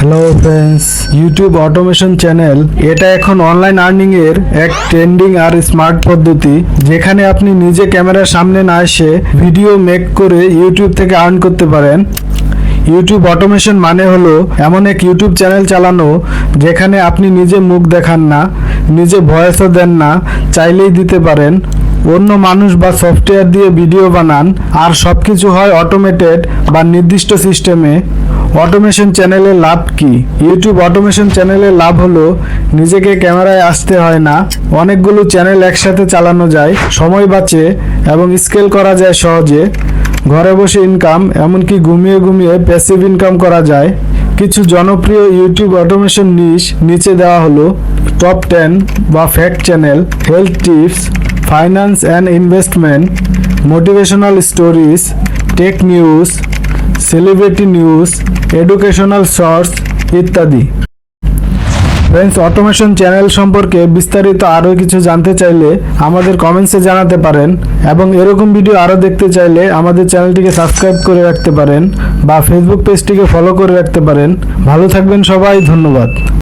Hello friends, YouTube automation channel এটা এখন online earning এর এক ট্রেন্ডিং আর স্মার্ট পদ্ধতি, যেখানে আপনি নিজে ক্যামেরার সামনে না এসে ভিডিও মেক করে ইউটিউব থেকে আর্ন করতে পারেন। ইউটিউব অটোমেশন মানে হলো এমন এক ইউটিউব চ্যানেল চালানো যেখানে আপনি নিজে মুখ দেখান না, নিজে ভয়েসও দেন না, চাইলেই দিতে পারেন, অন্য মানুষ বা সফটওয়্যার দিয়ে ভিডিও বানান, আর সবকিছু হয় অটোমেটেড বা নির্দিষ্ট সিস্টেমে। অটোমেশন চ্যানেলের লাভ কি? ইউটিউব অটোমেশন চ্যানেলের লাভ হলো নিজেকে ক্যামেরায় আসতে হয় না, অনেকগুলো চ্যানেল একসাথে চালানো যায়, সময় বাঁচে এবং স্কেল করা যায় সহজে। ঘরে বসে ইনকাম, এমনকি ঘুমিয়ে ঘুমিয়ে প্যাসিভ ইনকাম করা যায়। কিছু জনপ্রিয় ইউটিউব অটোমেশন নিচে দেওয়া হলো: টপ 10 বা fact channel, health tips, finance and investment, motivational stories, tech news, celebrity news, educational shorts ইত্যাদি। ফ্রেন্ডস, অটোমেশন চ্যানেল সম্পর্কে বিস্তারিত আরও কিছু জানতে চাইলে আমাদের কমেন্টসে জানাতে পারেন, এবং এরকম ভিডিও আরও দেখতে চাইলে আমাদের চ্যানেলটিকে সাবস্ক্রাইব করে রাখতে পারেন বা ফেসবুক পেজটিকে ফলো করে রাখতে পারেন। ভালো থাকবেন সবাই, ধন্যবাদ।